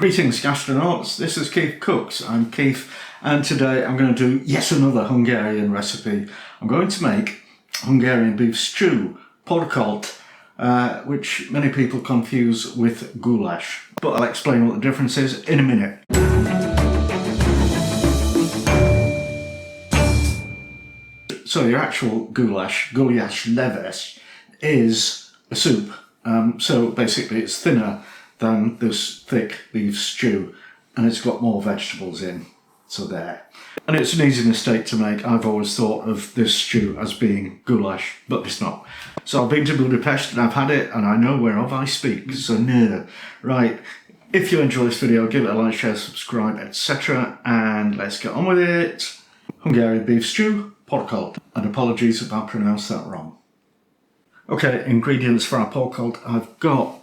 Greetings gastronauts, this is KeefCooks. I'm Keef and today I'm going to do yet another Hungarian recipe. I'm going to make Hungarian beef stew, Porkold, which many people confuse with goulash. But I'll explain what the difference is in a minute. So your actual goulash, leves, is a soup. So basically it's thinner than this thick beef stew and it's got more vegetables in, so there. And it's an easy mistake to make. I've always thought of this stew as being goulash, but it's not. So I've been to Budapest and I've had it and I know whereof I speak, so no. Right, if you enjoy this video, give it a like, share, subscribe, etc. And let's get on with it. Hungarian beef stew, Porkold. And apologies if I pronounced that wrong. Okay, ingredients for our Porkold. I've got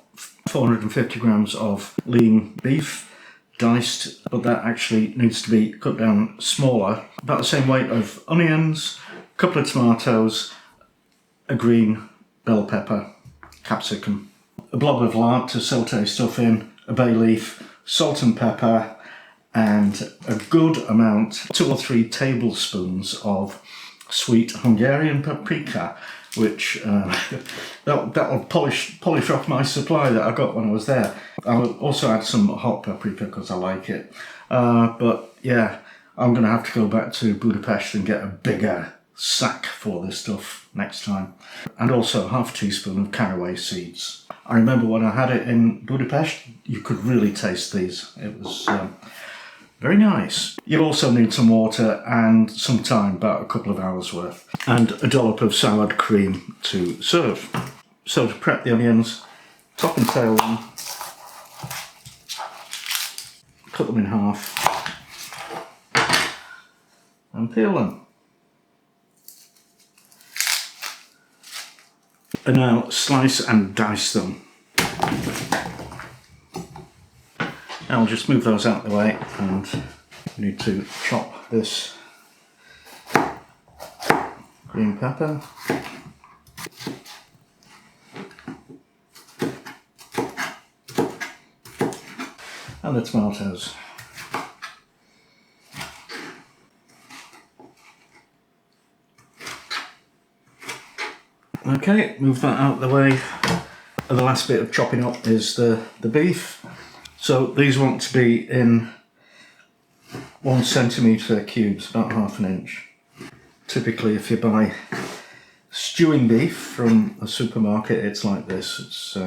450 grams of lean beef, diced, but that actually needs to be cut down smaller. About the same weight of onions, a couple of tomatoes, a green bell pepper, capsicum, a blob of lard to saute stuff in, a bay leaf, salt and pepper, and a good amount, 2 or 3 tablespoons of sweet Hungarian paprika, which that'll polish off my supply that I got when I was there. I'll also add some hot paprika because I like it. But yeah, I'm going to have to go back to Budapest and get a bigger sack for this stuff next time. And also half a teaspoon of caraway seeds. I remember when I had it in Budapest, you could really taste these. It was very nice. You'll also need some water and some time, about a couple of hours worth. And a dollop of soured cream to serve. So to prep the onions, top and tail them, cut them in half, and peel them. And now slice and dice them. I'll just move those out of the way, and we need to chop this green pepper, and the tomatoes. Okay, move that out of the way. And the last bit of chopping up is the beef. So these want to be in 1 centimetre cubes, about ½ inch. Typically if you buy stewing beef from a supermarket, it's like this. It's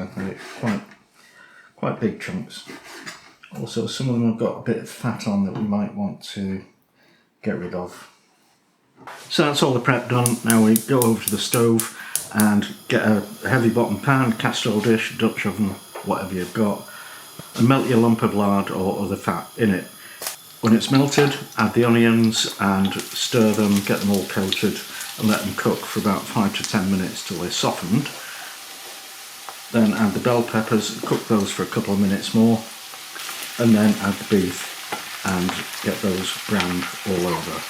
quite big chunks. Also some of them have got a bit of fat on that we might want to get rid of. So that's all the prep done. Now we go over to the stove and get a heavy bottom pan, cast iron dish, Dutch oven, whatever you've got, and melt your lump of lard or other fat in it. When it's melted, add the onions and stir them, get them all coated, and let them cook for about 5 to 10 minutes till they're softened. Then add the bell peppers, cook those for a couple of minutes more, and then add the beef and get those browned all over.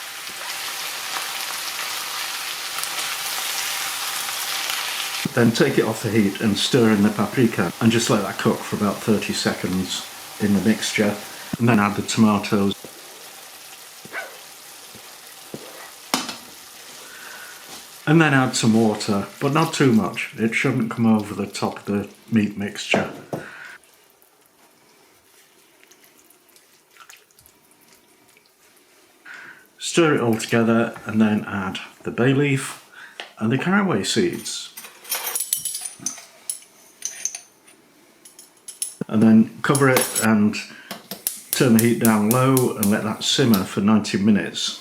Then take it off the heat and stir in the paprika and just let that cook for about 30 seconds in the mixture, and then add the tomatoes. And then add some water, but not too much. It shouldn't come over the top of the meat mixture. Stir it all together and then add the bay leaf and the caraway seeds. And then cover it and turn the heat down low and let that simmer for 90 minutes.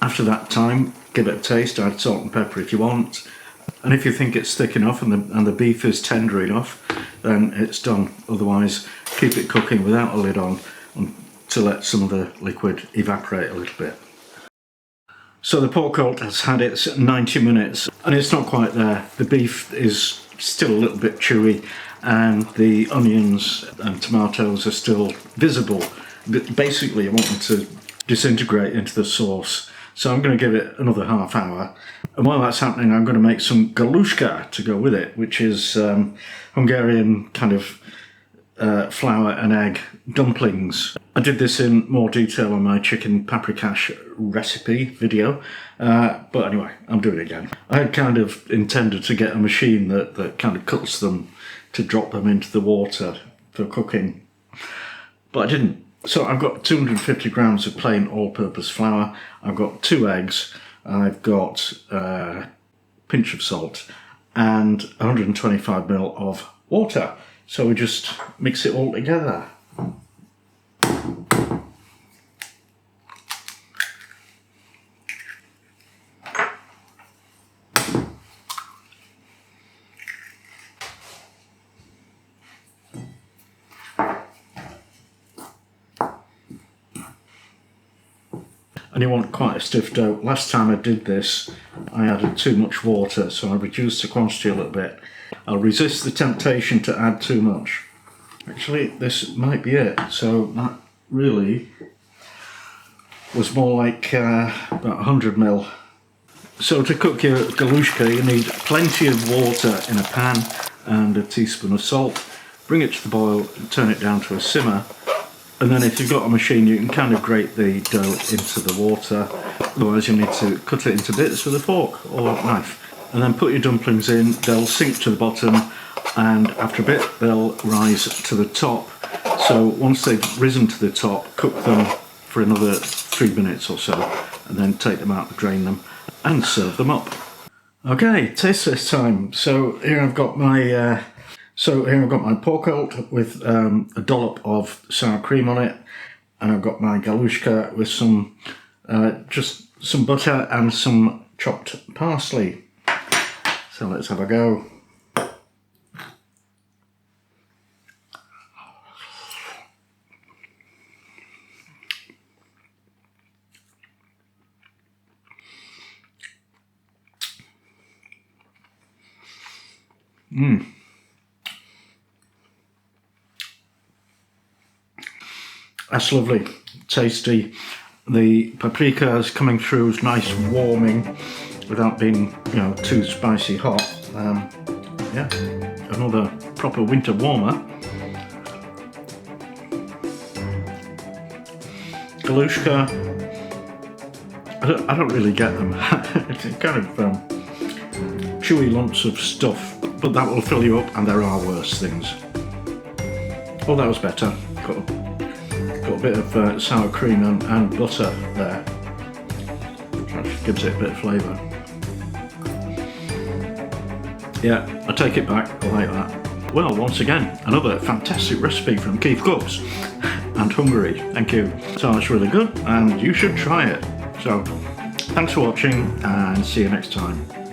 After that time, give it a taste, add salt and pepper if you want. And if you think it's thick enough and the beef is tender enough, then it's done. Otherwise, keep it cooking without a lid on to let some of the liquid evaporate a little bit. So the Porkold has had its 90 minutes and it's not quite there. The beef is still a little bit chewy and the onions and tomatoes are still visible. But basically I want them to disintegrate into the sauce. So I'm going to give it another ½ hour And while that's happening, I'm going to make some galushka to go with it, which is Hungarian kind of flour and egg dumplings. I did this in more detail on my chicken paprikash recipe video, but anyway, I'm doing it again. I had kind of intended to get a machine that kind of cuts them to drop them into the water for cooking, but I didn't. So I've got 250 grams of plain all-purpose flour, I've got 2 eggs, I've got a pinch of salt and 125 ml of water. So we just mix it all together. And you want quite a stiff dough. Last time I did this, I added too much water, so I reduced the quantity a little bit. I'll resist the temptation to add too much. Actually, this might be it. So that really was more like about 100 ml. So to cook your galushka, you need plenty of water in a pan and a teaspoon of salt. Bring it to the boil, turn it down to a simmer. And then if you've got a machine, you can kind of grate the dough into the water. Otherwise you need to cut it into bits with a fork or knife. And then put your dumplings in, they'll sink to the bottom, and after a bit they'll rise to the top. So once they've risen to the top, cook them for another 3 minutes or so, and then take them out, drain them, and serve them up. Okay, taste test time. So here I've got my porkold with a dollop of sour cream on it, and I've got my galushka with some just some butter and some chopped parsley. So let's have a go. That's lovely, tasty. The paprika is coming through as nice warming without being, you know, too spicy hot. Yeah, another proper winter warmer. Galushka, I don't really get them. It's kind of chewy lumps of stuff, but that will fill you up, and there are worse things. Oh, that was better. Got a bit of sour cream and butter there, which gives it a bit of flavour. Yeah, I take it back, I like that. Well, once again, another fantastic recipe from KeefCooks and Hungary, thank you. So it's really good and you should try it. So, thanks for watching and see you next time.